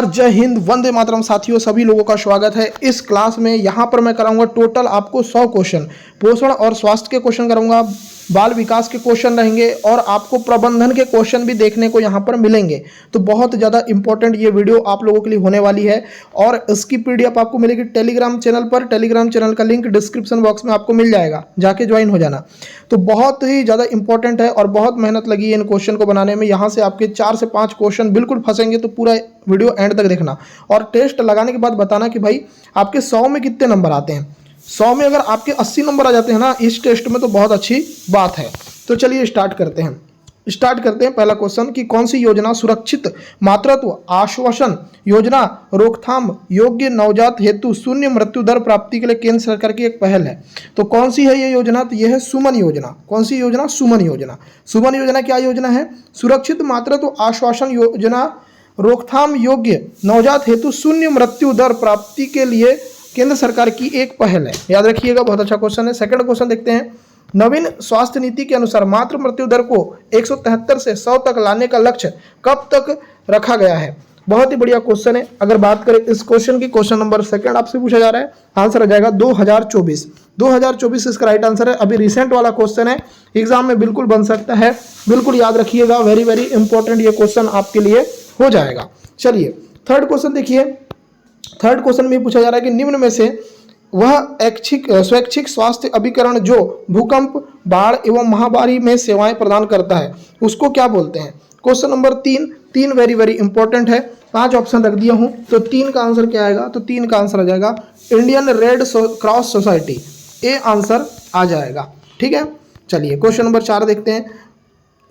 जय हिंद, वंदे मातरम। साथियों, सभी लोगों का स्वागत है इस क्लास में। यहाँ पर मैं कराऊंगा टोटल आपको 100 क्वेश्चन। पोषण और स्वास्थ्य के क्वेश्चन कराऊंगा, बाल विकास के क्वेश्चन रहेंगे और आपको प्रबंधन के क्वेश्चन भी देखने को यहाँ पर मिलेंगे। तो बहुत ज़्यादा इंपॉर्टेंट ये वीडियो आप लोगों के लिए होने वाली है और इसकी पीडीएफ आपको मिलेगी टेलीग्राम चैनल पर। टेलीग्राम चैनल का लिंक डिस्क्रिप्शन बॉक्स में आपको मिल जाएगा, जाके ज्वाइन हो जाना। तो बहुत ही ज़्यादा इंपॉर्टेंट है और बहुत मेहनत लगी है इन क्वेश्चन को बनाने में। यहाँ से आपके 4 से 5 क्वेश्चन बिल्कुल फंसेंगे, तो पूरा वीडियो एंड तक देखना और टेस्ट लगाने के बाद बताना कि भाई आपके 100 में कितने नंबर आते हैं। 100 में अगर आपके 80 नंबर आ जाते हैं ना इस टेस्ट में, तो बहुत अच्छी बात है। तो चलिए स्टार्ट करते हैं। पहला क्वेश्चन कि कौन सी योजना सुरक्षित मातृत्व आश्वासन योजना रोकथाम योग्य नवजात हेतु शून्य मृत्यु दर प्राप्ति के लिए केंद्र सरकार की एक पहल है। तो कौन सी है ये योजना? तो यह है सुमन योजना। कौन सी योजना? सुमन योजना। सुमन योजना क्या योजना है? सुरक्षित मातृत्व आश्वासन योजना रोकथाम योग्य नवजात हेतु शून्य मृत्यु दर प्राप्ति के लिए केंद्र सरकार की एक पहल है। याद रखिएगा, बहुत अच्छा क्वेश्चन है। सेकंड क्वेश्चन देखते हैं। नवीन स्वास्थ्य नीति के अनुसार मातृ मृत्यु दर को 173 से 100 तक लाने का लक्ष्य कब तक रखा गया है? बहुत ही बढ़िया क्वेश्चन है। अगर बात करें इस क्वेश्चन की, क्वेश्चन नंबर सेकंड आपसे पूछा जा रहा है, आंसर आ जाएगा 2024। 2024 इसका राइट आंसर है। अभी रिसेंट वाला क्वेश्चन है, एग्जाम में बिल्कुल बन सकता है, बिल्कुल याद रखिएगा। वेरी वेरी इंपॉर्टेंट ये क्वेश्चन आपके लिए हो जाएगा। चलिए थर्ड क्वेश्चन देखिए। थर्ड क्वेश्चन में पूछा जा रहा है कि निम्न में से वह स्वैच्छिक स्वास्थ्य अभिकरण जो भूकंप बाढ़ एवं महामारी में सेवाएं प्रदान करता है उसको क्या बोलते हैं? Question number 3 very very important है। 5 ऑप्शन रख दिया हूं, तो 3 का आंसर क्या आएगा? तो 3 का आंसर आ जाएगा Indian red cross society. A answer आ जाएगा। ठीक है, चलिए क्वेश्चन नंबर 4 देखते हैं।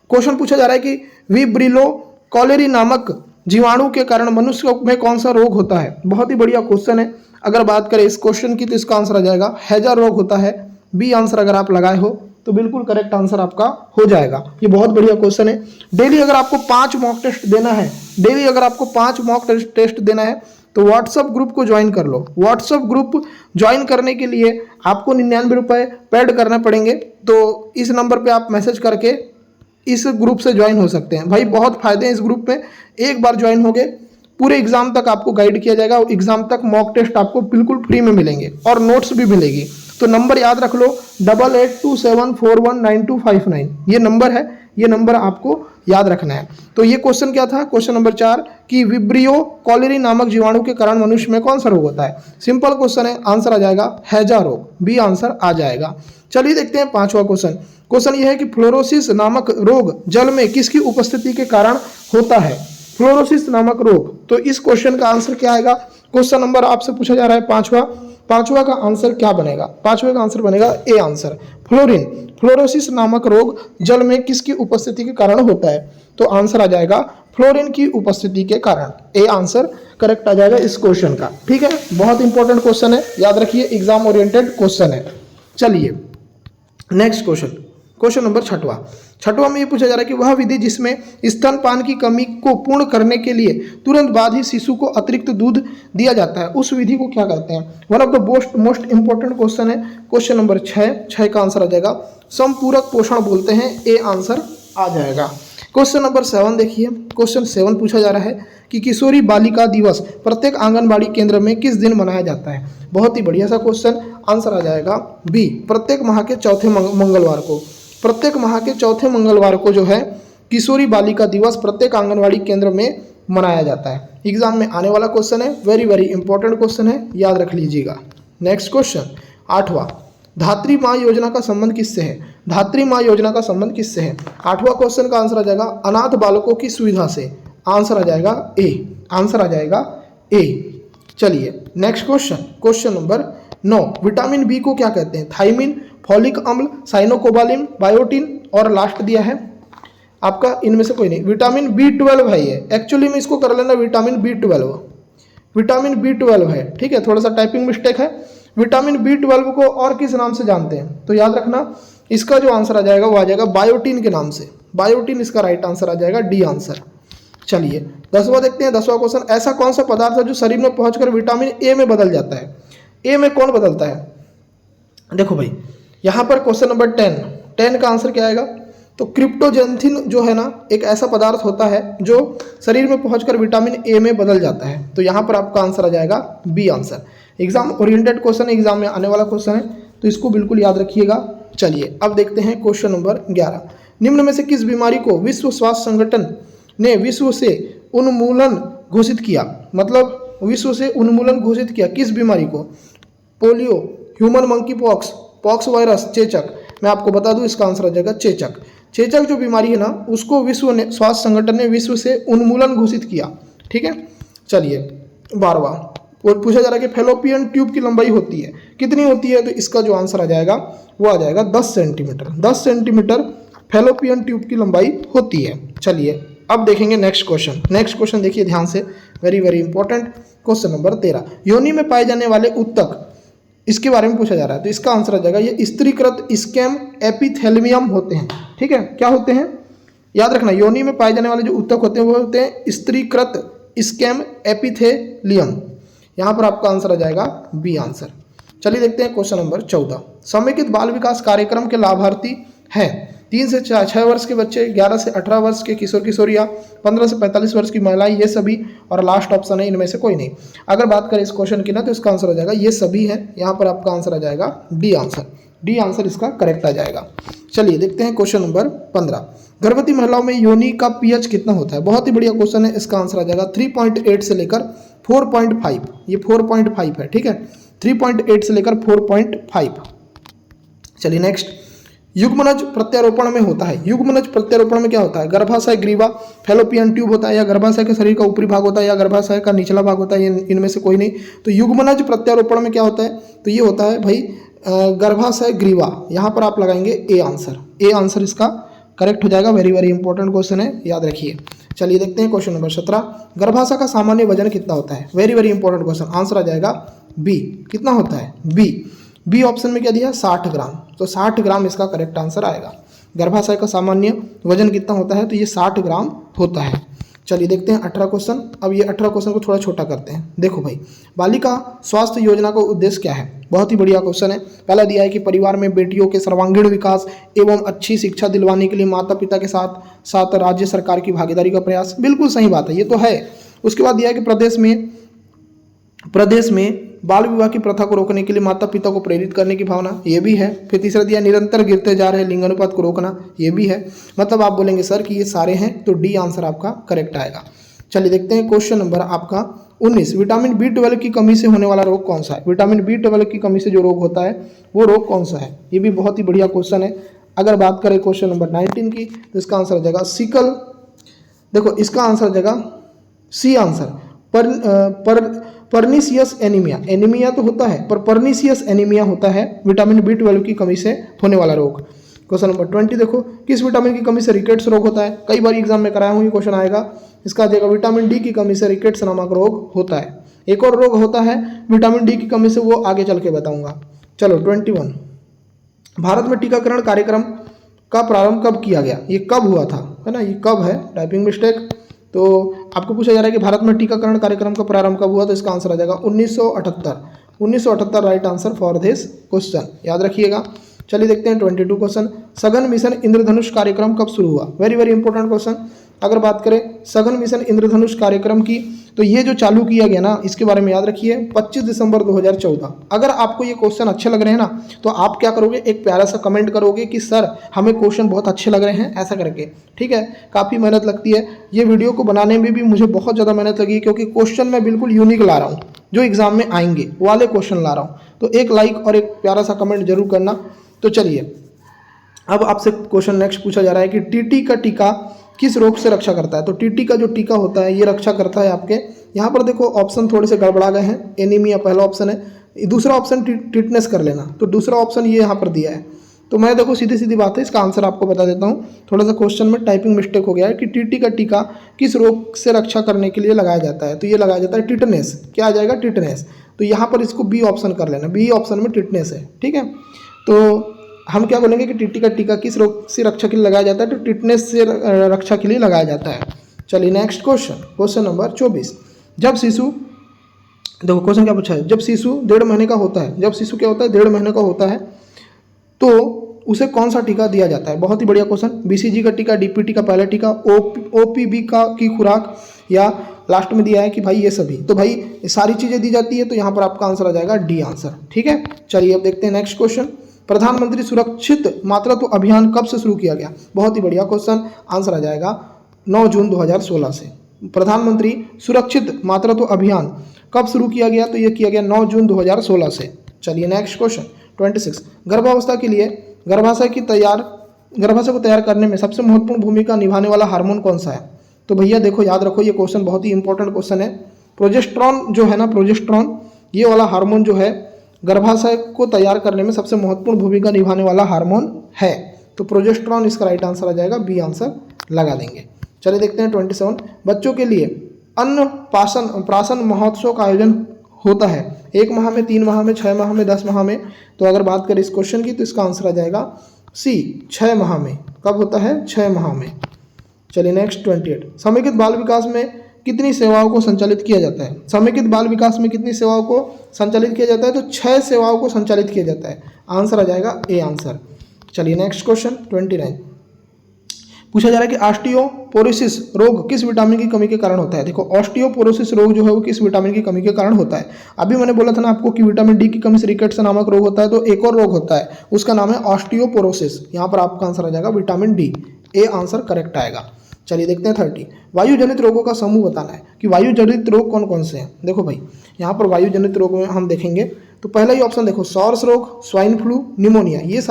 क्वेश्चन पूछा जा रहा है कि विब्रिलो कॉलेरी नामक जीवाणु के कारण मनुष्य में कौन सा रोग होता है? बहुत ही बढ़िया क्वेश्चन है। अगर बात करें इस क्वेश्चन की, तो इसका आंसर आ जाएगा हैजा रोग होता है। बी आंसर अगर आप लगाए हो तो बिल्कुल करेक्ट आंसर आपका हो जाएगा। ये बहुत बढ़िया क्वेश्चन है। डेली अगर आपको 5 मॉक टेस्ट देना है, तो व्हाट्सएप ग्रुप को ज्वाइन कर लो। व्हाट्सएप ग्रुप ज्वाइन करने के लिए आपको 99 रुपये पेड करने पड़ेंगे। तो इस नंबर पर आप मैसेज करके इस ग्रुप से ज्वाइन हो सकते हैं। भाई बहुत फायदे हैं इस ग्रुप में। एक बार ज्वाइन हो गए, पूरे एग्जाम तक आपको गाइड किया जाएगा और एग्जाम तक मॉक टेस्ट आपको बिल्कुल फ्री में मिलेंगे और नोट्स भी मिलेगी। तो नंबर याद रख लो, 8827419259 ये नंबर है। ये नंबर आपको याद रखना है। तो ये क्वेश्चन क्या था? क्वेश्चन नंबर 4 कि विब्रियो कॉलेरी नामक जीवाणु के कारण मनुष्य में कौन सा रोग होता है? सिंपल क्वेश्चन है, आंसर आ जाएगा हैजा रोग। बी आंसर आ जाएगा। चलिए देखते हैं 5वां क्वेश्चन। क्वेश्चन यह है कि फ्लोरोसिस नामक रोग जल में किसकी उपस्थिति के कारण होता है? फ्लोरोसिस नामक रोग। तो इस क्वेश्चन का आंसर क्या आएगा? क्वेश्चन नंबर आपसे पूछा जा रहा है 5वां का आंसर क्या बनेगा? 5वें का आंसर बनेगा ए आंसर, फ्लोरीन। फ्लोरोसिस नामक रोग जल में किसकी उपस्थिति के कारण होता है? तो आंसर आ जाएगा फ्लोरीन की उपस्थिति के कारण। ए आंसर करेक्ट आ जाएगा इस क्वेश्चन का। ठीक है, बहुत इंपॉर्टेंट क्वेश्चन है, याद रखिए, एग्जाम ओरिएंटेड क्वेश्चन है। चलिए नेक्स्ट क्वेश्चन नंबर 6वां में ये पूछा जा रहा है कि वह विधि जिसमें स्तनपान की कमी को पूर्ण करने के लिए तुरंत बाद ही शिशु को अतिरिक्त दूध दिया जाता है, उस विधि को क्या कहते हैं? One of the most important question है। क्वेश्चन नंबर 6 का आंसर आ जाएगा संपूरक पोषण बोलते हैं। ए आंसर आ जाएगा। क्वेश्चन नंबर 7 देखिए। क्वेश्चन 7 पूछा जा रहा है कि किशोरी बालिका दिवस प्रत्येक आंगनबाड़ी केंद्र में किस दिन मनाया जाता है? बहुत ही बढ़िया सा क्वेश्चन। आंसर आ जाएगा बी, प्रत्येक माह के चौथे मंगलवार को। प्रत्येक माह के चौथे मंगलवार को जो है किशोरी बालिका दिवस प्रत्येक आंगनबाड़ी केंद्र में मनाया जाता है। एग्जाम में आने वाला क्वेश्चन है, वेरी वेरी इंपॉर्टेंट क्वेश्चन है, याद रख लीजिएगा। नेक्स्ट क्वेश्चन 8वां, धात्री माँ योजना का संबंध किससे है? धात्री माँ योजना का संबंध किससे है? 8वां क्वेश्चन का आंसर आ जाएगा अनाथ बालकों की सुविधा से। आंसर आ जाएगा ए। आंसर आ जाएगा ए। चलिए next question number 9, vitamin B को क्या कहते हैं? थाइमिन, फॉलिक अम्ल, साइनोकोबालिन, बायोटिन और लास्ट दिया है आपका इनमें से कोई नहीं। विटामिन B12 है ये। एक्चुअली में इसको कर लेना विटामिन B12। विटामिन B12 है। ठीक है, थोड़ा सा टाइपिंग मिस्टेक है। विटामिन B12 को और किस नाम से जानते हैं? तो याद रखना, इसका जो आंसर आ जाएगा वो आ जाएगा बायोटिन के नाम से। बायोटिन इसका राइट आंसर आ जाएगा, डी आंसर। चलिए 10वां देखते हैं। 10वां क्वेश्चन, ऐसा कौन सा पदार्थ है जो शरीर में पहुंचकर विटामिन ए में बदल जाता है? ए में कौन बदलता है? देखो भाई, यहाँ पर क्वेश्चन नंबर 10 का आंसर क्या आएगा? तो क्रिप्टोजेंथिन जो है ना एक ऐसा पदार्थ होता है जो शरीर में पहुंचकर विटामिन ए में बदल जाता है। तो यहाँ पर आपका आंसर आ जाएगा B answer. Exam oriented question, exam में आने वाला क्वेश्चन है, तो इसको बिल्कुल याद रखिएगा। चलिए अब देखते हैं क्वेश्चन नंबर 11। निम्न में से किस बीमारी को विश्व स्वास्थ्य संगठन ने विश्व से उन्मूलन घोषित किया? मतलब विश्व से उन्मूलन घोषित किया किस बीमारी को? Polio, human monkey pox, pox virus, चेचक। मैं आपको बता दूं इसका आंसर आ जाएगा चेचक। चेचक जो बीमारी है ना उसको विश्व ने स्वास्थ्य संगठन ने विश्व से उन्मूलन घोषित किया। ठीक है, चलिए 12वां पूछा जा रहा है कि फैलोपियन ट्यूब की लंबाई होती है कितनी होती है? तो इसका जो आंसर आ जाएगा वो आ जाएगा 10 सेंटीमीटर। 10 सेंटीमीटर फैलोपियन ट्यूब की लंबाई होती है। चलिए अब देखेंगे नेक्स्ट क्वेश्चन। नेक्स्ट क्वेश्चन देखिए ध्यान से, very very important question number 13। योनि में पाए जाने वाले उत्तक, इसके बारे में पूछा जा रहा है। तो इसका आंसर आ जाएगा ये स्त्रीकृत स्कैम एपिथेलियम होते हैं। ठीक है, क्या होते हैं याद रखना, योनि में पाए जाने वाले जो उत्तक होते हैं वो होते हैं स्त्रीकृत स्कैम एपिथेलियम। यहाँ पर आपका आंसर आ जाएगा बी आंसर। चलिए देखते हैं क्वेश्चन नंबर 14। समेकित बाल विकास कार्यक्रम के लाभार्थी हैं 3 से 6 वर्ष के बच्चे, 11 से 18 वर्ष के किशोर किशोरियाँ, 15 से 45 वर्ष की महिलाएं, ये सभी, और लास्ट ऑप्शन है इनमें से कोई नहीं। अगर बात करें इस क्वेश्चन की ना तो इसका आंसर आ जाएगा ये सभी है। यहाँ पर आपका आंसर आ जाएगा डी आंसर। डी आंसर इसका करेक्ट आ जाएगा। चलिए देखते हैं क्वेश्चन नंबर 15। गर्भवती महिलाओं में योनि का पीएच कितना होता है? बहुत ही बढ़िया क्वेश्चन है। इसका आंसर आ जाएगा 3.8 से लेकर 4.5। ये 4.5 है। ठीक है, 3.8 से लेकर 4.5। चलिए नेक्स्ट, युग्मनज प्रत्यारोपण में होता है। युग्मनज प्रत्यारोपण में क्या होता है? गर्भाशय ग्रीवा, फैलोपियन ट्यूब होता है, या गर्भाशय के शरीर का ऊपरी भाग होता है, या गर्भाशय का निचला भाग होता है, इनमें से कोई नहीं। तो युग्मनज प्रत्यारोपण में क्या होता है? तो ये होता है भाई गर्भाशय ग्रीवा। यहाँ पर आप लगाएंगे ए आंसर। ए आंसर इसका करेक्ट हो जाएगा। वेरी वेरी इंपॉर्टेंट क्वेश्चन है, याद रखिए। चलिए देखते हैं क्वेश्चन नंबर 17। गर्भाशय का सामान्य वजन कितना होता है? Very very important question. Answer आ जाएगा बी। कितना होता है? बी ऑप्शन में क्या दिया? 60 ग्राम। तो 60 ग्राम इसका करेक्ट आंसर आएगा। गर्भाशय का सामान्य वजन कितना होता है? तो ये 60 ग्राम होता है। चलिए देखते हैं 18 क्वेश्चन। अब ये 18 क्वेश्चन को थोड़ा छोटा करते हैं। देखो भाई, बालिका स्वास्थ्य योजना का उद्देश्य क्या है? बहुत ही बढ़िया क्वेश्चन है। पहला दिया है कि परिवार में बेटियों के सर्वांगीण विकास एवं अच्छी शिक्षा दिलवाने के लिए माता पिता के साथ साथ राज्य सरकार की भागीदारी का प्रयास। बिल्कुल सही बात है, ये तो है। उसके बाद दिया है कि प्रदेश में बाल विवाह की प्रथा को रोकने के लिए माता पिता को प्रेरित करने की भावना, ये भी है। फिर तीसरा दिया निरंतर गिरते जा रहे लिंगानुपात को रोकना, ये भी है। मतलब आप बोलेंगे सर कि ये सारे हैं, तो डी आंसर आपका करेक्ट आएगा। चलिए देखते हैं क्वेश्चन नंबर आपका 19। विटामिन B12 की कमी से होने वाला रोग कौन सा है? विटामिन B12 की कमी से जो रोग होता है वो रोग कौन सा है? ये भी बहुत ही बढ़िया क्वेश्चन है। अगर बात करें क्वेश्चन नंबर 19 की तो इसका आंसर आ जाएगा सिकल। देखो इसका आंसर आ जाएगा C answer. Pernicious anaemia. Anaemia तो होता है पर परनीसियस एनीमिया होता है विटामिन B12 की कमी से होने वाला रोग। क्वेश्चन नंबर 20 देखो, किस विटामिन की कमी से रिकेट्स रोग होता है? कई बार एग्जाम में कराया हूँ, ये क्वेश्चन आएगा। इसका आ जाएगा विटामिन डी की कमी से रिकेट्स नामक रोग होता है। एक और रोग होता है विटामिन डी की कमी से, वो आगे चल के बताऊंगा। चलो 21। भारत में टीकाकरण कार्यक्रम का प्रारंभ कब किया गया? ये कब हुआ था, है ना, ये कब है, टाइपिंग मिस्टेक। तो आपको पूछा जा रहा है कि भारत में टीकाकरण कार्यक्रम का प्रारंभ कब हुआ? तो इसका आंसर आ जाएगा 1978। 1978 right answer for this question, याद रखिएगा। चलिए देखते हैं 22 क्वेश्चन। सघन मिशन इंद्रधनुष कार्यक्रम कब शुरू हुआ? Very very important question. अगर बात करें सघन मिशन इंद्रधनुष कार्यक्रम की, तो ये जो चालू किया गया ना, इसके बारे में याद रखिए 25 दिसंबर 2014। अगर आपको ये क्वेश्चन अच्छे लग रहे हैं ना, तो आप क्या करोगे, एक प्यारा सा कमेंट करोगे कि सर हमें क्वेश्चन बहुत अच्छे लग रहे हैं, ऐसा करके। ठीक है, काफ़ी मेहनत लगती है। ये वीडियो को बनाने में भी मुझे बहुत ज़्यादा मेहनत लगी, क्योंकि क्वेश्चन मैं बिल्कुल यूनिक ला रहा हूँ, जो एग्जाम में आएंगे वो वाले क्वेश्चन ला रहा हूँ। तो एक लाइक और एक प्यारा सा कमेंट जरूर करना। तो चलिए अब आपसे क्वेश्चन नेक्स्ट पूछा जा रहा है कि टीटी का टीका किस रोग से रक्षा करता है? तो टीटी का जो टीका होता है ये रक्षा करता है आपके, यहाँ पर देखो ऑप्शन थोड़े से गड़बड़ा गए हैं। एनीमिया पहला ऑप्शन है, दूसरा ऑप्शन टिटनेस कर लेना। तो दूसरा ऑप्शन ये यहाँ पर दिया है। तो मैं देखो सीधी सीधी बात है, इसका आंसर आपको बता देता हूँ। थोड़ा सा क्वेश्चन में टाइपिंग मिस्टेक हो गया है कि टीटी का टीका किस रोग से रक्षा करने के लिए लगाया जाता है? तो ये लगाया जाता है टिटनेस। क्या आ जाएगा? टिटनेस। तो यहाँ पर इसको बी ऑप्शन कर लेना, बी ऑप्शन में टिटनेस है। ठीक है, तो हम क्या बोलेंगे कि टीटी का टीका किस रोग से रक्षा के लिए लगाया जाता है? तो टिटनेस से रक्षा के लिए लगाया जाता है। चलिए नेक्स्ट क्वेश्चन, क्वेश्चन नंबर 24। जब शिशु, देखो क्वेश्चन क्या पूछा है, जब शिशु 1.5 महीने का होता है, जब शिशु क्या होता है 1.5 महीने का होता है, तो उसे कौन सा टीका दिया जाता है? बहुत ही बढ़िया क्वेश्चन। बीसीजी का टीका, डीपीटी का पहला टीका, ओपीबी का की खुराक, या लास्ट में दिया है कि भाई ये सभी। तो भाई ये सारी चीज़ें दी जाती है, तो यहाँ पर आपका आंसर आ जाएगा डी आंसर। ठीक है, चलिए अब देखते हैं नेक्स्ट क्वेश्चन। प्रधानमंत्री सुरक्षित मातृत्व अभियान कब से शुरू किया गया? बहुत ही बढ़िया क्वेश्चन, आंसर आ जाएगा 9 जून 2016 से। प्रधानमंत्री सुरक्षित मातृत्व अभियान कब शुरू किया गया? तो ये किया गया 9 जून 2016 से। चलिए नेक्स्ट क्वेश्चन 26। गर्भावस्था के लिए गर्भाशय को तैयार करने में सबसे महत्वपूर्ण भूमिका निभाने वाला हार्मोन कौन सा है? तो भैया देखो, याद रखो, ये क्वेश्चन बहुत ही इंपॉर्टेंट क्वेश्चन है। प्रोजेस्टेरॉन जो है ना, प्रोजेस्टेरॉन, ये वाला हार्मोन जो है गर्भाशय को तैयार करने में सबसे महत्वपूर्ण भूमिका निभाने वाला हार्मोन है। तो प्रोजेस्टेरॉन इसका राइट आंसर आ जाएगा, बी आंसर लगा देंगे। चलिए देखते हैं 27। बच्चों के लिए प्राशन महोत्सव का आयोजन होता है 1 माह में, 3 माह में, 6 माह में, 10 माह में। तो अगर बात करें इस क्वेश्चन की, तो इसका आंसर आ जाएगा सी, 6 माह में। कब होता है? 6 माह में। चलिए नेक्स्ट 28। समेकित बाल विकास में कितनी सेवाओं को संचालित किया जाता है? समेकित बाल विकास में कितनी सेवाओं को संचालित किया जाता है? तो 6 सेवाओं को संचालित किया जाता है। आंसर आ जाएगा ए आंसर। चलिए नेक्स्ट क्वेश्चन 29। पूछा जा रहा है कि ऑस्टियोपोरोसिस रोग किस विटामिन की कमी के कारण होता है? देखो, ऑस्टियोपोरोसिस रोग जो है वो किस विटामिन की कमी के कारण होता है? अभी मैंने बोला था ना आपको कि विटामिन डी की कमी से रिकेट्स नामक रोग होता है, तो एक और रोग होता है, उसका नाम है ऑस्टियोपोरोसिस। यहाँ पर आपका आंसर आ जाएगा vitamin D, A answer correct आएगा। चलिए देखते हैं 30। वायु जनित रोगों का समूह बताना है कि वायु जनित रोग कौन कौन से हैं। देखो भाई, यहाँ पर वायु जनित रोग में हम देखेंगे तो पहला ही ऑप्शन देखो, सॉर्स रोग, स्वाइन फ्लू, निमोनिया, ये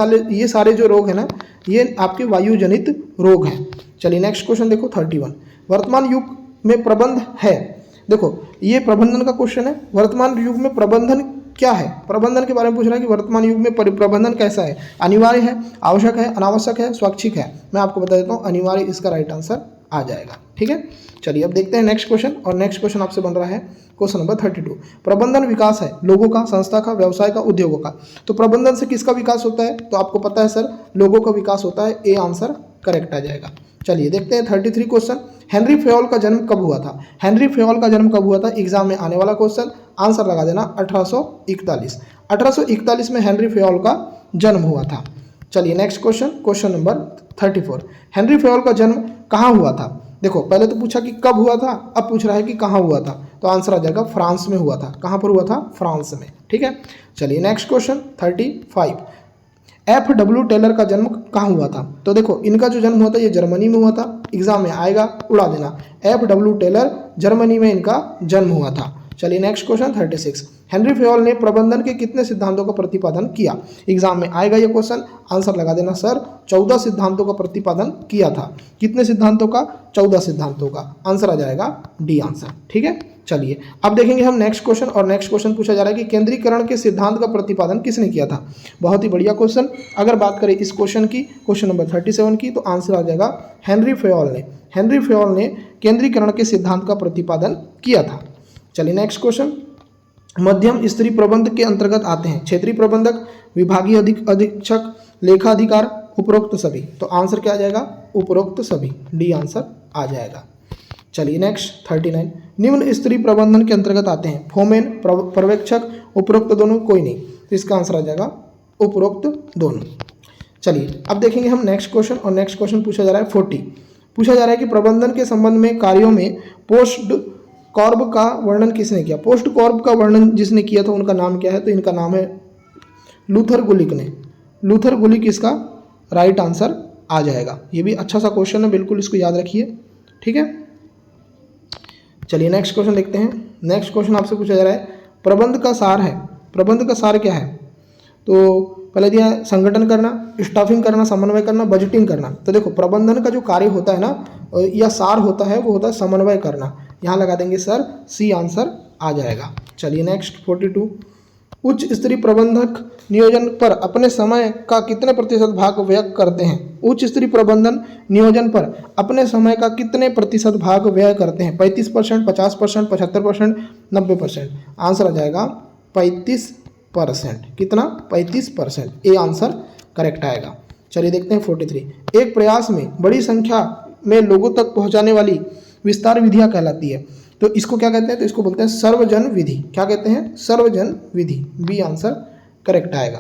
सारे जो रोग हैं ना, ये आपके वायु जनित रोग हैं। चलिए नेक्स्ट क्वेश्चन देखो 31। वर्तमान युग में प्रबंध है। देखो, ये प्रबंधन का क्वेश्चन है। वर्तमान युग में प्रबंधन क्या है? प्रबंधन के बारे में पूछ रहा है कि वर्तमान युग में प्रबंधन कैसा है? अनिवार्य है, आवश्यक है, अनावश्यक है, स्वैच्छिक है। मैं आपको बता देता हूँ, अनिवार्य इसका राइट आंसर आ जाएगा। ठीक है, चलिए अब देखते हैं नेक्स्ट क्वेश्चन। और नेक्स्ट क्वेश्चन आपसे बन रहा है क्वेश्चन नंबर 32। प्रबंधन विकास है लोगों का, संस्था का, व्यवसाय का, उद्योगों का। तो प्रबंधन से किसका विकास होता है? तो आपको पता है सर, लोगों का विकास होता है। ए आंसर करेक्ट आ जाएगा। चलिए देखते हैं 33 क्वेश्चन। हेनरी फेयोल का जन्म कब हुआ था? हेनरी फेयोल का जन्म कब हुआ था? एग्जाम में आने वाला क्वेश्चन, आंसर लगा देना 1841। 1841 में हेनरी फेयोल का जन्म हुआ था। चलिए next question, question number 34। Henry Fayol का जन्म कहाँ हुआ था? देखो, पहले तो पूछा कि कब हुआ था, अब पूछ रहा है कि कहाँ हुआ था। तो आंसर आ जाएगा फ्रांस में हुआ था। कहाँ पर हुआ था? फ्रांस में। ठीक है, चलिए नेक्स्ट क्वेश्चन 35। एफ.डब्ल्यू. टेलर का जन्म कहाँ हुआ था? तो देखो, इनका जो जन्म हुआ था ये जर्मनी में हुआ था। एग्जाम में आएगा, उड़ा देना। एफ.डब्ल्यू. टेलर, जर्मनी में इनका जन्म हुआ था। चलिए नेक्स्ट क्वेश्चन 36। हेनरी फेयोल ने प्रबंधन के कितने सिद्धांतों का प्रतिपादन किया? एग्जाम में आएगा ये क्वेश्चन, आंसर लगा देना सर, 14 सिद्धांतों का प्रतिपादन किया था। कितने सिद्धांतों का? 14 सिद्धांतों का। आंसर आ जाएगा डी आंसर। ठीक है, चलिए अब देखेंगे हम नेक्स्ट क्वेश्चन। और नेक्स्ट क्वेश्चन पूछा जा रहा है कि केंद्रीकरण के सिद्धांत का प्रतिपादन किसने किया था? बहुत ही बढ़िया क्वेश्चन। अगर बात करें इस क्वेश्चन की, क्वेश्चन नंबर 37 की, तो आंसर आ जाएगा हेनरी फेयोल ने। हेनरी फेयोल ने केंद्रीकरण के सिद्धांत का प्रतिपादन किया था। चलिए नेक्स्ट क्वेश्चन। मध्यम स्तरीय प्रबंध के अंतर्गत आते हैं क्षेत्रीय प्रबंधक, विभागीय अधीक्षक, लेखाधिकार, उपरोक्त सभी। तो आंसर क्या आ जाएगा? उपरोक्त सभी, डी आंसर आ जाएगा। चलिए नेक्स्ट 39। निम्न स्तरीय प्रबंधन के अंतर्गत आते हैं फोमेन, पर्यवेक्षक, उपरोक्त दोनों, कोई नहीं। तो इसका आंसर आ जाएगा उपरोक्त दोनों। चलिए अब देखेंगे हम नेक्स्ट क्वेश्चन। और नेक्स्ट क्वेश्चन पूछा जा रहा है 40। पूछा जा रहा है कि प्रबंधन के संबंध में कार्यों में पोस्ट कॉर्ब का वर्णन किसने किया? पोस्ट कॉर्ब का वर्णन जिसने किया था उनका नाम क्या है? तो इनका नाम है लूथर गुलिक ने। लूथर गुलिक इसका राइट आंसर आ जाएगा। ये भी अच्छा सा क्वेश्चन है, बिल्कुल इसको याद रखिए। ठीक है, चलिए नेक्स्ट क्वेश्चन देखते हैं। नेक्स्ट क्वेश्चन आपसे पूछा जा रहा है प्रबंध का सार है। प्रबंध का सार क्या है? तो पहले दिया है संगठन करना, स्टाफिंग करना, समन्वय करना, बजटिंग करना। तो देखो, प्रबंधन का जो कार्य होता है ना, या सार होता है, वो होता है समन्वय करना। यहाँ लगा देंगे सर, सी आंसर आ जाएगा। चलिए नेक्स्ट 42। उच्च स्तरीय प्रबंधक नियोजन पर अपने समय का कितने प्रतिशत भाग व्यय करते हैं? उच्च स्तरीय प्रबंधन नियोजन पर अपने समय का कितने प्रतिशत भाग व्यय करते हैं? 35%, 50%, 75%, 90%। आंसर आ जाएगा 35%। कितना? 35%। ए आंसर करेक्ट आएगा। चलिए देखते हैं 43। एक प्रयास में बड़ी संख्या में लोगों तक पहुंचाने वाली विस्तार विधियां कहलाती है। तो इसको क्या कहते हैं? तो इसको बोलते हैं सर्वजन विधि। क्या कहते हैं? सर्वजन विधि। बी आंसर करेक्ट आएगा।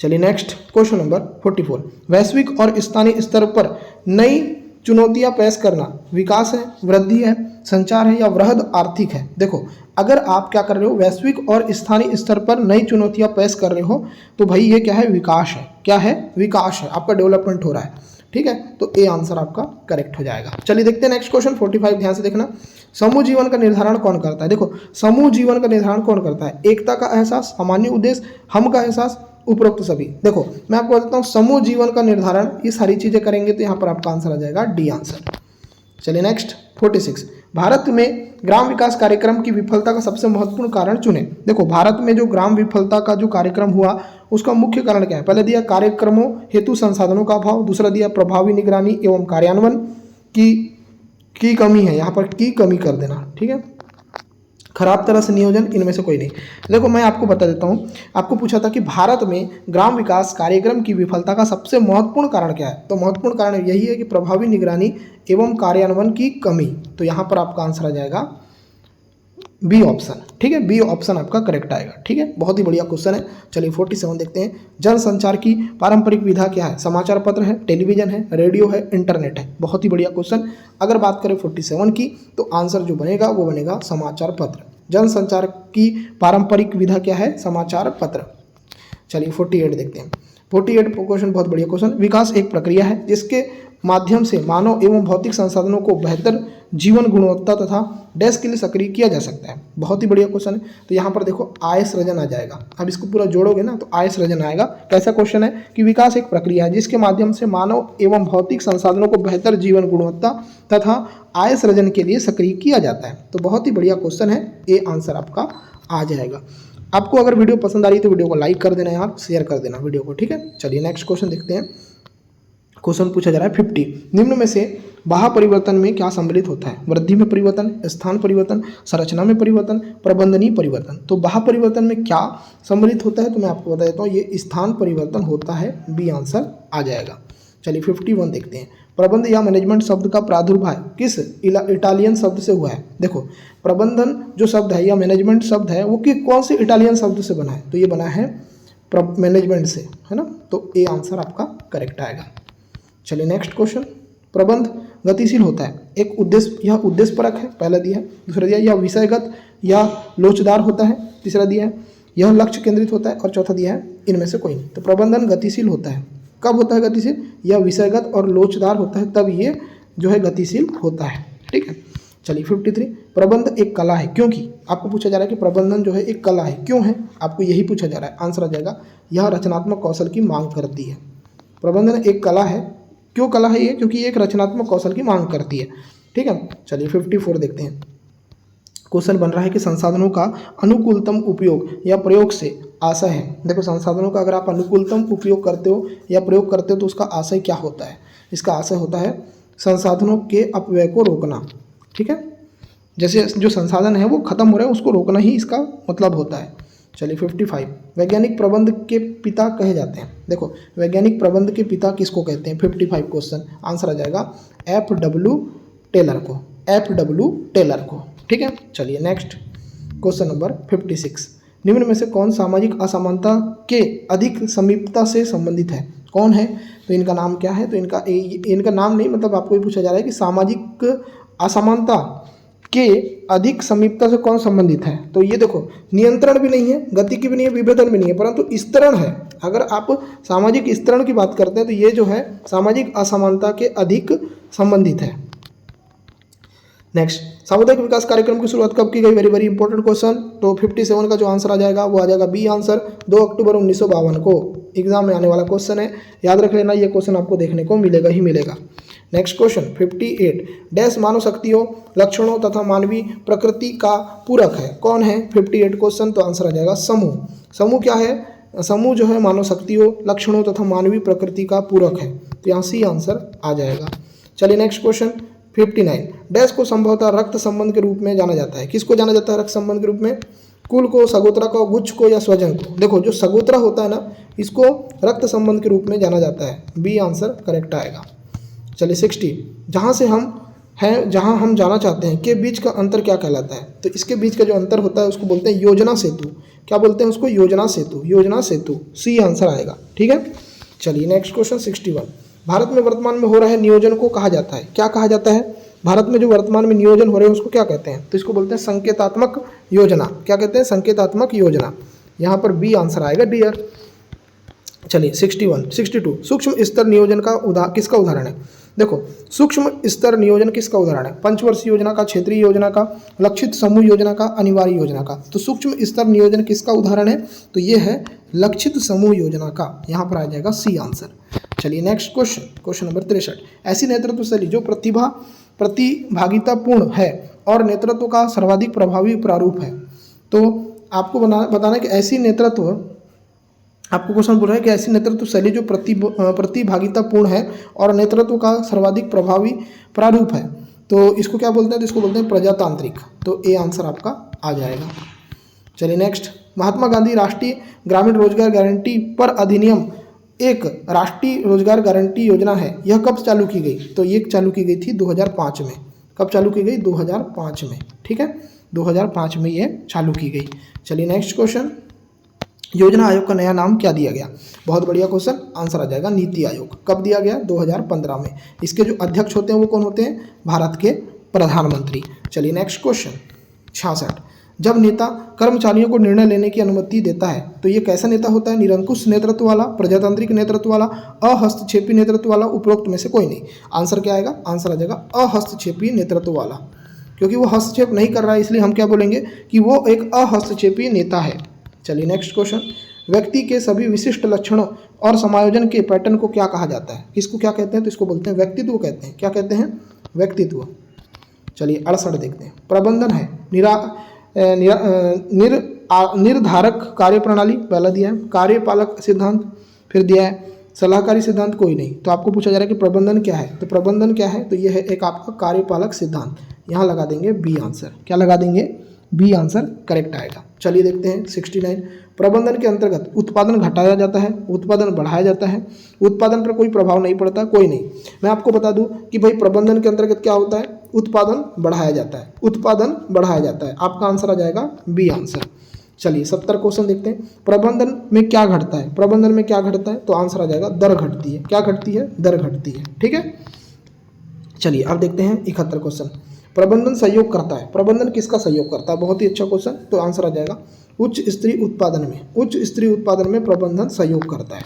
चलिए नेक्स्ट क्वेश्चन नंबर 44, वैश्विक और स्थानीय स्तर पर नई चुनौतियां पेश करना विकास है, वृद्धि है, संचार है या वृहद आर्थिक है। देखो अगर आप क्या कर रहे हो, वैश्विक और स्थानीय स्तर पर नई चुनौतियां पेश कर रहे हो तो भाई ये क्या है, विकास है। क्या है, विकास है, आपका डेवलपमेंट हो रहा है, ठीक है। तो ए आंसर आपका करेक्ट हो जाएगा। चलिए देखते हैं नेक्स्ट क्वेश्चन 45, ध्यान से देखना। समूह जीवन का निर्धारण कौन करता है। देखो समूह जीवन का निर्धारण कौन करता है, एकता का एहसास, सामान्य उद्देश्य, हम का एहसास, उपरोक्त सभी। देखो मैं आपको बताता हूँ, समूह जीवन का निर्धारण ये सारी चीजें करेंगे तो यहाँ पर आपका आंसर आ जाएगा डी आंसर। चलिए नेक्स्ट 46, भारत में ग्राम विकास कार्यक्रम की विफलता का सबसे महत्वपूर्ण कारण चुने। देखो भारत में जो ग्राम विफलता का जो कार्यक्रम हुआ उसका मुख्य कारण क्या है। पहले दिया कार्यक्रमों हेतु संसाधनों का अभाव, दूसरा दिया प्रभावी निगरानी एवं कार्यान्वयन की कमी है, यहाँ पर की कमी कर देना, ठीक है, खराब तरह से नियोजन, इनमें से कोई नहीं। देखो मैं आपको बता देता हूँ, आपको पूछा था कि भारत में ग्राम विकास कार्यक्रम की विफलता का सबसे महत्वपूर्ण कारण क्या है, तो महत्वपूर्ण कारण यही है कि प्रभावी निगरानी एवं कार्यान्वयन की कमी। तो यहाँ पर आपका आंसर आ जाएगा बी ऑप्शन, ठीक है, बी ऑप्शन आपका करेक्ट आएगा, ठीक है। बहुत ही बढ़िया क्वेश्चन है। चलिए 47 देखते हैं, जनसंचार की पारंपरिक विधा क्या है। समाचार पत्र है, टेलीविजन है, रेडियो है, इंटरनेट है। बहुत ही बढ़िया क्वेश्चन। अगर बात करें 47 की तो आंसर जो बनेगा वो बनेगा समाचार पत्र। जनसंचार की पारंपरिक विधा क्या है, समाचार पत्र। चलिए 48 देखते हैं। 48 क्वेश्चन बहुत बढ़िया क्वेश्चन। विकास एक प्रक्रिया है जिसके माध्यम से मानव एवं भौतिक संसाधनों को बेहतर जीवन गुणवत्ता तथा डैश के लिए सक्रिय किया जा सकता है। बहुत ही बढ़िया क्वेश्चन है। तो यहाँ पर देखो आय सृजन आ जाएगा। अब इसको पूरा जोड़ोगे ना तो आय सृजन आएगा। कैसा क्वेश्चन है कि विकास एक प्रक्रिया है जिसके माध्यम से मानव एवं भौतिक संसाधनों को बेहतर जीवन गुणवत्ता तथा आय सृजन के लिए सक्रिय किया जाता है। तो बहुत ही बढ़िया क्वेश्चन है, ए आंसर आपका आ जाएगा। आपको अगर वीडियो पसंद आ रही है तो वीडियो को लाइक कर देना यार, शेयर कर देना वीडियो को, ठीक है। चलिए नेक्स्ट क्वेश्चन देखते हैं। क्वेश्चन पूछा जा रहा है 50, निम्न में से बाह्य परिवर्तन में क्या सम्मिलित होता है। वृद्धि में परिवर्तन, स्थान परिवर्तन, संरचना में परिवर्तन, प्रबंधनीय परिवर्तन। तो बाह्य परिवर्तन में क्या सम्मिलित होता है तो मैं आपको बता देता हूँ, ये स्थान परिवर्तन होता है, बी आंसर आ जाएगा। चलिए 51 देखते हैं। प्रबंध या मैनेजमेंट शब्द का प्रादुर्भाव किस इटालियन शब्द से हुआ है। देखो प्रबंधन जो शब्द है या मैनेजमेंट शब्द है वो कौन से इटालियन शब्द से बना है, तो ये बना है मैनेजमेंट से, है ना। तो ए आंसर आपका करेक्ट आएगा। चलिए नेक्स्ट क्वेश्चन। प्रबंध गतिशील होता है, एक उद्देश्य, यह उद्देश्य परक है, पहला दिया है। दूसरा दिया यह विषयगत या लोचदार होता है, तीसरा दिया है यह लक्ष्य केंद्रित होता है और चौथा दिया है इनमें से कोई नहीं। तो प्रबंधन गतिशील होता है, कब होता है गतिशील, यह विषयगत और लोचदार होता है तब ये जो है गतिशील होता है, ठीक है। चलिए 53, प्रबंध एक कला है क्योंकि, आपको पूछा जा रहा है कि प्रबंधन जो है एक कला है, क्यों है, आपको यही पूछा जा रहा है। आंसर आ जाएगा यह रचनात्मक कौशल की मांग करती है। प्रबंधन एक कला है, क्यों कला है ये, क्योंकि ये एक रचनात्मक कौशल की मांग करती है, ठीक है। चलिए 54 देखते हैं। क्वेश्चन बन रहा है कि संसाधनों का अनुकूलतम उपयोग या प्रयोग से आशय है। देखो संसाधनों का अगर आप अनुकूलतम उपयोग करते हो या प्रयोग करते हो तो उसका आशय क्या होता है। इसका आशय होता है संसाधनों के अपव्यय को रोकना, ठीक है। जैसे जो संसाधन है वो खत्म हो रहे हैं उसको रोकना ही इसका मतलब होता है। चलिए 55, वैज्ञानिक प्रबंध के पिता कहे जाते हैं। देखो वैज्ञानिक प्रबंध के पिता किसको कहते हैं, 55 क्वेश्चन। आंसर आ जाएगा F.W. टेलर को, F.W. टेलर को, ठीक है। चलिए नेक्स्ट क्वेश्चन नंबर 56, निम्न में से कौन सामाजिक असमानता के अधिक समीपता से संबंधित है। कौन है, तो इनका नाम क्या है, तो इनका नाम नहीं, मतलब आपको ये पूछा जा रहा है कि सामाजिक असमानता के अधिक समीपता से कौन संबंधित है। तो ये देखो नियंत्रण भी नहीं है, गति की भी नहीं है, विभेदन भी नहीं है, परंतु स्तरण है। अगर आप सामाजिक स्तरण की बात करते हैं तो ये जो है सामाजिक असमानता के अधिक संबंधित है। नेक्स्ट, सामुदायिक विकास कार्यक्रम की शुरुआत कब की गई, वेरी वेरी इंपॉर्टेंट क्वेश्चन। तो 57 का जो आंसर आ जाएगा वो आ जाएगा बी आंसर, 2 अक्टूबर 1952 को। एग्जाम में आने वाला क्वेश्चन है, याद रख लेना, ये क्वेश्चन आपको देखने को मिलेगा ही मिलेगा। नेक्स्ट क्वेश्चन 58, डैश मानव शक्तियों, लक्षणों तथा मानवीय प्रकृति का पूरक है। कौन है 58 क्वेश्चन, तो आंसर आ जाएगा समूह। समूह क्या है, समूह जो है मानव शक्तियों, लक्षणों तथा मानवीय प्रकृति का पूरक है। तो यहाँ सी आंसर आ जाएगा। चलिए नेक्स्ट क्वेश्चन 59, डैश को संभवतः रक्त संबंध के रूप में जाना जाता है। किसको जाना जाता है रक्त संबंध के रूप में, कुल को, सगोत्रा को, गुच्छ को या स्वजन को। देखो जो सगोत्रा होता है ना, इसको रक्त संबंध के रूप में जाना जाता है। बी आंसर करेक्ट आएगा। चलिए 60, जहाँ से हम हैं जहां हम जाना चाहते हैं के बीच का अंतर क्या कहलाता है? तो इसके बीच का जो अंतर होता है उसको बोलते हैं योजना सेतु। क्या बोलते हैं उसको? योजना सेतु। योजना सेतु, सी आंसर आएगा। ठीक है, चलिए नेक्स्ट क्वेश्चन 61। भारत में वर्तमान में हो रहे नियोजन को कहा जाता है, क्या कहा जाता है? भारत में जो वर्तमान में नियोजन हो रहे हैं उसको क्या कहते हैं? तो इसको बोलते हैं संकेतात्मक योजना। क्या कहते हैं? संकेतात्मक योजना। यहाँ पर बी आंसर आएगा डियर। चलिए 61 62 सूक्ष्म स्तर नियोजन का किसका उदाहरण है? देखो, सूक्ष्म स्तर नियोजन किसका उदाहरण है? पंचवर्षीय योजना का, क्षेत्रीय योजना का, लक्षित समूह योजना का, अनिवार्य योजना का। तो सूक्ष्म स्तर नियोजन किसका उदाहरण है? तो ये है लक्षित समूह योजना का। यहाँ पर आ जाएगा सी आंसर। चलिए नेक्स्ट क्वेश्चन, क्वेश्चन नंबर 63। ऐसी नेतृत्व शैली जो प्रतिभागितापूर्ण है और नेतृत्व का सर्वाधिक प्रभावी प्रारूप है। तो आपको बताना कि ऐसी नेतृत्व, आपको क्वेश्चन बोल रहा है कि ऐसी नेतृत्व शैली जो प्रतिभागितापूर्ण है और नेतृत्व का सर्वाधिक प्रभावी प्रारूप है, तो इसको क्या बोलते हैं? तो इसको बोलते हैं प्रजातांत्रिक। तो ए आंसर आपका आ जाएगा। चलिए नेक्स्ट, महात्मा गांधी राष्ट्रीय ग्रामीण रोजगार गारंटी पर अधिनियम एक राष्ट्रीय रोजगार गारंटी योजना है, यह कब चालू की गई? तो ये चालू की गई थी 2005 में। कब चालू की गई? 2005 में। ठीक है, 2005 में ये चालू की गई। चलिए नेक्स्ट क्वेश्चन, योजना आयोग का नया नाम क्या दिया गया? बहुत बढ़िया क्वेश्चन, आंसर आ जाएगा नीति आयोग। कब दिया गया? 2015 में। इसके जो अध्यक्ष होते हैं वो कौन होते हैं? भारत के प्रधानमंत्री। चलिए नेक्स्ट क्वेश्चन 66। जब नेता कर्मचारियों को निर्णय लेने की अनुमति देता है तो ये कैसा नेता होता है? निरंकुश नेतृत्व वाला, प्रजातांत्रिक नेतृत्व वाला, अहस्तक्षेपी नेतृत्व वाला, उपरोक्त में से कोई नहीं। आंसर क्या आएगा? आंसर आ जाएगा अहस्तक्षेपी नेतृत्व वाला। क्योंकि वो हस्तक्षेप नहीं कर रहा है इसलिए हम क्या बोलेंगे कि वो एक अहस्तक्षेपी नेता है। चलिए नेक्स्ट क्वेश्चन, व्यक्ति के सभी विशिष्ट लक्षणों और समायोजन के पैटर्न को क्या कहा जाता है? किसको क्या कहते हैं? तो इसको बोलते हैं व्यक्तित्व कहते हैं। क्या कहते हैं? व्यक्तित्व। चलिए 68 देखते हैं। प्रबंधन है निर्धारक कार्यप्रणाली, पहला दिया है। कार्यपालक सिद्धांत, फिर दिया है सलाहकारी सिद्धांत, कोई नहीं। तो आपको पूछा जा रहा है कि प्रबंधन क्या है? तो प्रबंधन क्या है? तो यह है एक आपका कार्यपालक सिद्धांत। यहाँ लगा देंगे बी आंसर। क्या लगा देंगे? बी आंसर करेक्ट आएगा। चलिए देखते हैं 69। प्रबंधन के अंतर्गत उत्पादन घटाया जाता है, उत्पादन बढ़ाया जाता है, उत्पादन पर कोई प्रभाव नहीं पड़ता, कोई नहीं। मैं आपको बता दूं कि भाई प्रबंधन के अंतर्गत क्या होता है? उत्पादन बढ़ाया जाता है, उत्पादन बढ़ाया जाता है। आपका आंसर आ जाएगा बी आंसर। चलिए 70 क्वेश्चन देखते हैं। प्रबंधन में क्या घटता है? प्रबंधन में क्या घटता है? तो आंसर आ जाएगा दर घटती है। क्या घटती है? दर घटती है। ठीक है, चलिए अब देखते हैं 71 क्वेश्चन। प्रबंधन सहयोग करता है, प्रबंधन किसका सहयोग करता है? बहुत ही अच्छा क्वेश्चन। तो आंसर आ जाएगा उच्च स्तरीय उत्पादन में, उच्च स्तरीय उत्पादन में प्रबंधन सहयोग करता है।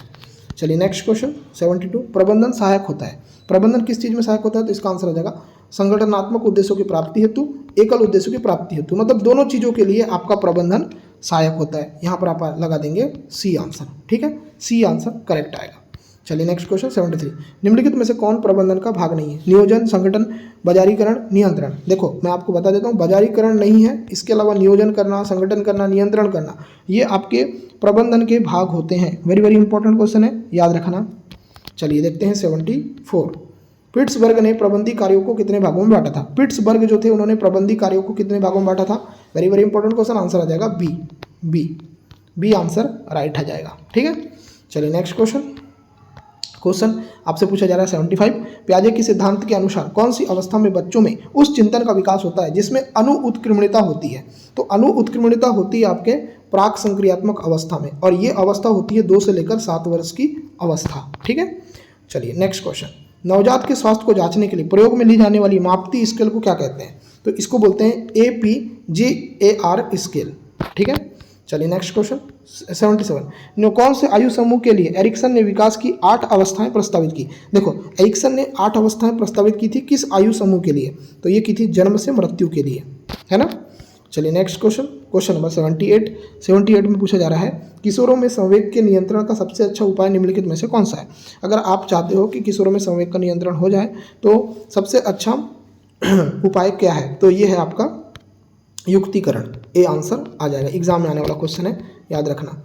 चलिए नेक्स्ट क्वेश्चन 72। प्रबंधन सहायक होता है, प्रबंधन किस चीज़ में सहायक होता है? तो इसका आंसर आ जाएगा संगठनात्मक उद्देश्यों की प्राप्ति हेतु, एकल उद्देश्यों की प्राप्ति हेतु, मतलब दोनों चीज़ों के लिए आपका प्रबंधन सहायक होता है। यहाँ पर आप लगा देंगे सी आंसर। ठीक है, सी आंसर करेक्ट आएगा। चलिए नेक्स्ट क्वेश्चन 73। निम्नलिखित में से कौन प्रबंधन का भाग नहीं है? नियोजन, संगठन, बाजारीकरण, नियंत्रण। देखो मैं आपको बता देता हूँ, बाजारीकरण नहीं है, इसके अलावा नियोजन करना, संगठन करना, नियंत्रण करना, ये आपके प्रबंधन के भाग होते हैं। वेरी वेरी इंपॉर्टेंट क्वेश्चन है, याद रखना। चलिए देखते हैं 74। पिट्सबर्ग ने प्रबंधी कार्यों को कितने भागों में बांटा था? पिट्सबर्ग जो थे उन्होंने प्रबंधी कार्यों को कितने भागों में बांटा था? Very very important question, answer आ जाएगा B. B B answer right आ जाएगा। ठीक है, चलिए नेक्स्ट क्वेश्चन आपसे पूछा जा रहा है 75। पियाजे के सिद्धांत के अनुसार कौन सी अवस्था में बच्चों में उस चिंतन का विकास होता है जिसमें अनुउत्क्रमणिता होती है? तो अनुउत्क्रमणिता होती है आपके प्राक संक्रियात्मक अवस्था में, और ये अवस्था होती है 2 से लेकर 7 वर्ष की अवस्था। ठीक है, चलिए नेक्स्ट क्वेश्चन। नवजात के स्वास्थ्य को जांचने के लिए प्रयोग में ली जाने वाली मापती स्केल को क्या कहते हैं? तो इसको बोलते हैं APGAR स्केल। ठीक है, चलिए नेक्स्ट क्वेश्चन 77। कौन से आयु समूह के लिए एरिक्सन ने विकास की 8 अवस्थाएं प्रस्तावित की? देखो एरिक्सन ने 8 अवस्थाएं प्रस्तावित की थी, किस आयु समूह के लिए? तो ये की थी जन्म से मृत्यु के लिए, है ना। चलिए नेक्स्ट क्वेश्चन नंबर 78 में पूछा जा रहा है किशोरों में संवेग के नियंत्रण का सबसे अच्छा उपाय निम्नलिखित में से कौन सा है? अगर आप चाहते हो कि किशोरों में संवेग का नियंत्रण हो जाए तो सबसे अच्छा उपाय क्या है? तो ये है आपका युक्तिकरण। ए आंसर आ जाएगा, एग्जाम में आने वाला क्वेश्चन है, याद रखना।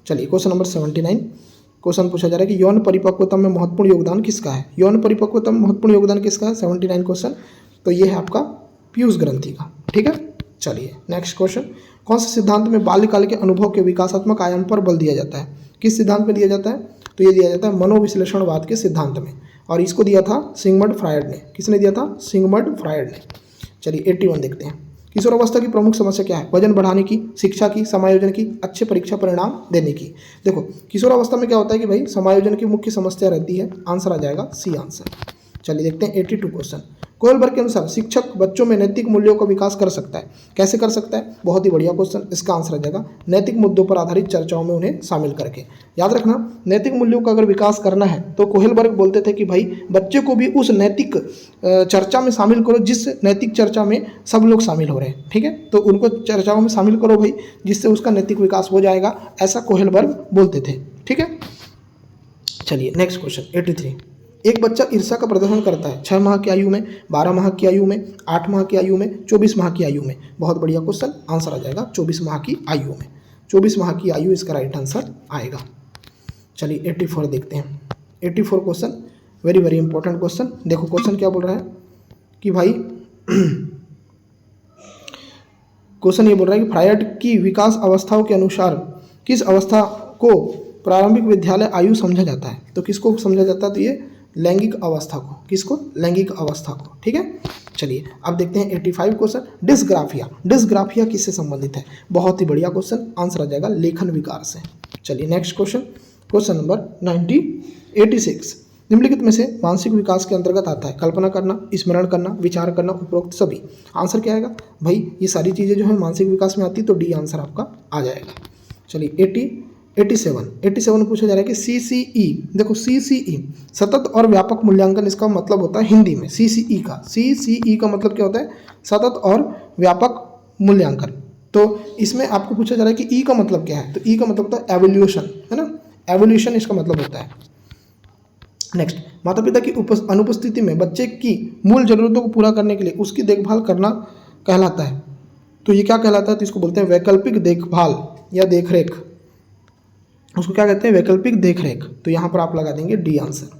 चलिए क्वेश्चन नंबर 79। क्वेश्चन पूछा जा रहा है कि यौन परिपक्वता में महत्वपूर्ण योगदान किसका है? यौन परिपक्वता में महत्वपूर्ण योगदान किसका है? 79 क्वेश्चन। तो ये है आपका पीयूष ग्रंथि का। ठीक है, चलिए नेक्स्ट क्वेश्चन। कौन से सिद्धांत में बाल्यकाल के अनुभव के विकासात्मक आयाम पर बल दिया जाता है? किस सिद्धांत में दिया जाता है? तो ये दिया जाता है मनोविश्लेषणवाद के सिद्धांत में, और इसको दिया था सिगमंड फ्रायड ने। किसने दिया था? सिगमंड फ्रायड ने। चलिए 81 देखते हैं। किशोरावस्था की प्रमुख समस्या क्या है? वजन बढ़ाने की, शिक्षा की, समायोजन की, अच्छे परीक्षा परिणाम देने की। देखो किशोरावस्था में क्या होता है कि भाई समायोजन की मुख्य समस्या रहती है। आंसर आ जाएगा सी आंसर। चलिए देखते हैं 82 क्वेश्चन। कोहलबर्ग के अनुसार शिक्षक बच्चों में नैतिक मूल्यों का विकास कर सकता है। कैसे कर सकता है? बहुत ही बढ़िया क्वेश्चन। इसका आंसर आ जाएगा नैतिक मुद्दों पर आधारित चर्चाओं में उन्हें शामिल करके। याद रखना, नैतिक मूल्यों का अगर विकास करना है तो कोहलबर्ग बोलते थे कि भाई बच्चे को भी उस नैतिक चर्चा में शामिल करो जिस नैतिक चर्चा में सब लोग शामिल हो रहे हैं। ठीक है, तो उनको चर्चाओं में शामिल करो भाई, जिससे उसका नैतिक विकास हो जाएगा, ऐसा कोहलबर्ग बोलते थे। ठीक है, चलिए नेक्स्ट क्वेश्चन 83। एक बच्चा ईर्ष्या का प्रदर्शन करता है 6 माह की आयु में, 12 माह की आयु में, 8 माह की आयु में, 24 माह की आयु में। बहुत बढ़िया क्वेश्चन। आंसर आ जाएगा 24 माह की आयु में। 24 माह की आयु इसका राइट आंसर आएगा। चलिए 84 देखते हैं। 84 question very very important question. देखो क्वेश्चन क्या बोल रहा है कि भाई क्वेश्चन ये बोल रहा है कि फ्रायड की विकास अवस्थाओं के अनुसार किस अवस्था को प्रारंभिक विद्यालय आयु समझा जाता है? तो किसको समझा जाता है? तो ये लैंगिक अवस्था को। किसको? लैंगिक अवस्था को। ठीक है, चलिए अब देखते हैं 85 क्वेश्चन। डिस्ग्राफिया, डिस्ग्राफिया किससे संबंधित है? बहुत ही बढ़िया क्वेश्चन। आंसर आ जाएगा लेखन विकार से। चलिए नेक्स्ट क्वेश्चन, क्वेश्चन नंबर 86। निम्नलिखित में से मानसिक विकास के अंतर्गत आता है कल्पना करना, स्मरण करना, विचार करना, उपरोक्त सभी। आंसर क्या आएगा भाई? ये सारी चीज़ें जो है मानसिक विकास में आती है, तो डी आंसर आपका आ जाएगा। चलिए 87 में पूछा जा रहा है कि CCE। देखो CCE सतत और व्यापक मूल्यांकन, इसका मतलब होता है हिंदी में CCE का मतलब क्या होता है? सतत और व्यापक मूल्यांकन। तो इसमें आपको पूछा जा रहा है कि E का मतलब क्या है? तो E का मतलब होता है एवोल्यूशन, है ना, एवोल्यूशन इसका मतलब होता है। नेक्स्ट, माता पिता की अनुपस्थिति में बच्चे की मूल जरूरतों को पूरा करने के लिए उसकी देखभाल करना कहलाता है। तो ये क्या कहलाता है? तो इसको बोलते हैं वैकल्पिक देखभाल या देखरेख। उसको क्या कहते हैं? वैकल्पिक देखरेख। तो यहाँ पर आप लगा देंगे डी आंसर।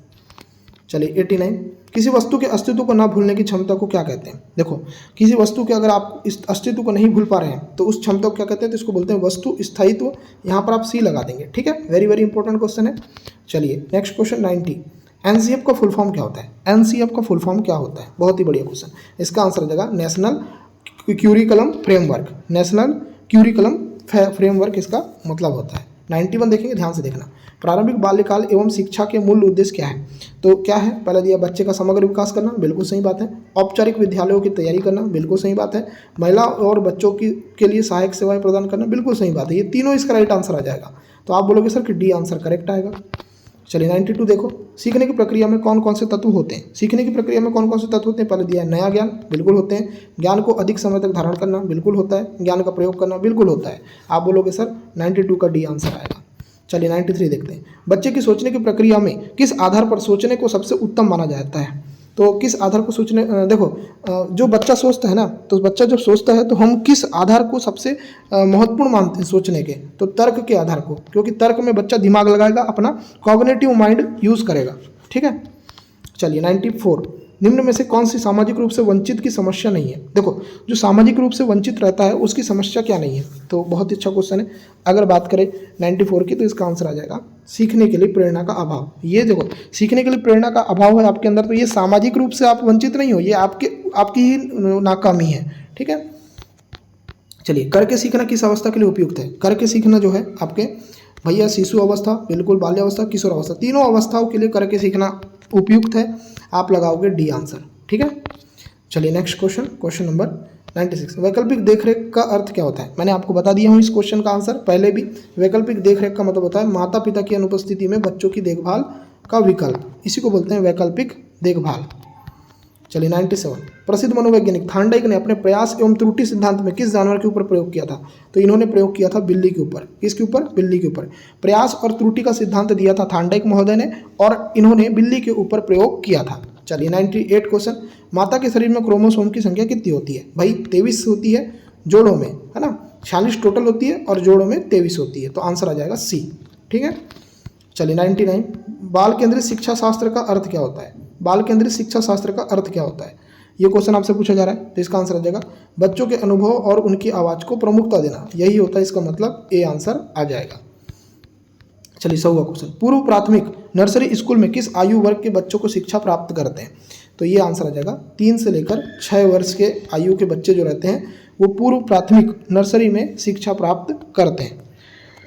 चलिए 89। किसी वस्तु के अस्तित्व को ना भूलने की क्षमता को क्या कहते हैं? देखो किसी वस्तु के अगर आप इस अस्तित्व को नहीं भूल पा रहे हैं तो उस क्षमता को क्या कहते हैं? तो इसको बोलते हैं वस्तु स्थायित्व। यहाँ पर आप सी लगा देंगे। ठीक है, वेरी वेरी इंपॉर्टेंट क्वेश्चन है। चलिए नेक्स्ट क्वेश्चन 90। NCF का फुल फॉर्म क्या होता है? NCF का फुल फॉर्म क्या होता है? बहुत ही बढ़िया क्वेश्चन। इसका आंसर आ जाएगा नेशनल क्यूरिकलम फ्रेमवर्क। नेशनल क्यूरिकलम फ्रेमवर्क इसका मतलब होता है। 91 देखेंगे, ध्यान से देखना। प्रारंभिक बाल्यकाल एवं शिक्षा के मूल उद्देश्य क्या है? तो क्या है? पहला दिया बच्चे का समग्र विकास करना, बिल्कुल सही बात है। औपचारिक विद्यालयों की तैयारी करना, बिल्कुल सही बात है। महिला और बच्चों के लिए सहायक सेवाएं प्रदान करना, बिल्कुल सही बात है। ये तीनों इसका राइट आंसर आ जाएगा। तो आप बोलोगे सर कि डी आंसर करेक्ट आएगा। चलिए 92 देखो। सीखने की प्रक्रिया में कौन कौन से तत्व होते हैं? सीखने की प्रक्रिया में कौन कौन से तत्व होते हैं? पहले दिया है नया ज्ञान, बिल्कुल होते हैं। ज्ञान को अधिक समय तक धारण करना, बिल्कुल होता है। ज्ञान का प्रयोग करना, बिल्कुल होता है। आप बोलोगे सर 92 का डी आंसर आएगा। चलिए 93 देखते हैं। बच्चे की सोचने की प्रक्रिया में किस आधार पर सोचने को सबसे उत्तम माना जाता है? तो किस आधार को सोचने, देखो जो बच्चा सोचता है ना, तो बच्चा जब सोचता है तो हम किस आधार को सबसे महत्वपूर्ण मानते हैं सोचने के? तो तर्क के आधार को, क्योंकि तर्क में बच्चा दिमाग लगाएगा, अपना कॉग्निटिव माइंड यूज़ करेगा। ठीक है, चलिए 94। निम्न में से कौन सी सामाजिक रूप से वंचित की समस्या नहीं है? देखो जो सामाजिक रूप से वंचित रहता है उसकी समस्या क्या नहीं है? तो बहुत ही अच्छा क्वेश्चन है। अगर बात करें 94 की, तो इसका आंसर आ जाएगा सीखने के लिए प्रेरणा का अभाव। ये देखो सीखने के लिए प्रेरणा का अभाव है आपके अंदर, तो ये सामाजिक रूप से आप वंचित नहीं हो, ये आपकी ही नाकामी है। ठीक है, चलिए करके सीखना किस अवस्था के लिए उपयुक्त है? करके सीखना जो है आपके भैया शिशु अवस्था, बिल्कुल बाल्यावस्था, किशोर अवस्था, तीनों अवस्थाओं के लिए करके सीखना उपयुक्त है। आप लगाओगे डी आंसर। ठीक है, चलिए नेक्स्ट क्वेश्चन, क्वेश्चन नंबर 96। वैकल्पिक देखरेख का अर्थ क्या होता है? मैंने आपको बता दिया हूँ इस क्वेश्चन का आंसर पहले भी। वैकल्पिक देखरेख का मतलब होता है माता पिता की अनुपस्थिति में बच्चों की देखभाल का विकल्प, इसी को बोलते हैं वैकल्पिक देखभाल। चलिए 97। प्रसिद्ध मनोवैज्ञानिक थार्नडाइक ने अपने प्रयास एवं त्रुटि सिद्धांत में किस जानवर के ऊपर प्रयोग किया था? तो इन्होंने प्रयोग किया था बिल्ली के ऊपर। किसके ऊपर? बिल्ली के ऊपर। प्रयास और त्रुटि का सिद्धांत दिया था थार्नडाइक महोदय ने, और इन्होंने बिल्ली के ऊपर प्रयोग किया था। चलिए 98 क्वेश्चन। माता के शरीर में क्रोमोसोम की संख्या कितनी होती है? भाई 23 होती है जोड़ों में, है ना। 46 टोटल होती है और जोड़ों में 23 होती है। तो आंसर आ जाएगा सी। ठीक है, चलिए 99। बाल केंद्रित शिक्षा शास्त्र का अर्थ क्या होता है? बाल केंद्रित शिक्षा शास्त्र का अर्थ क्या होता है? ये क्वेश्चन आपसे पूछा जा रहा है, तो इसका आंसर आ जाएगा बच्चों के अनुभव और उनकी आवाज़ को प्रमुखता देना। यही होता है इसका मतलब, ए आंसर आ जाएगा। चलिए 100वां क्वेश्चन, पूर्व प्राथमिक नर्सरी स्कूल में किस आयु वर्ग के बच्चों को शिक्षा प्राप्त करते हैं? तो ये आंसर आ जाएगा 3 से लेकर 6 वर्ष के आयु के बच्चे जो रहते हैं वो पूर्व प्राथमिक नर्सरी में शिक्षा प्राप्त करते हैं।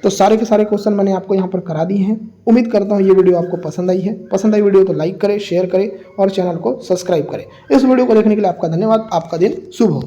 तो सारे के सारे क्वेश्चन मैंने आपको यहाँ पर करा दिए हैं। उम्मीद करता हूँ ये वीडियो आपको पसंद आई है। पसंद आई वीडियो तो लाइक करें, शेयर करें और चैनल को सब्सक्राइब करें। इस वीडियो को देखने के लिए आपका धन्यवाद। आपका दिन शुभ हो।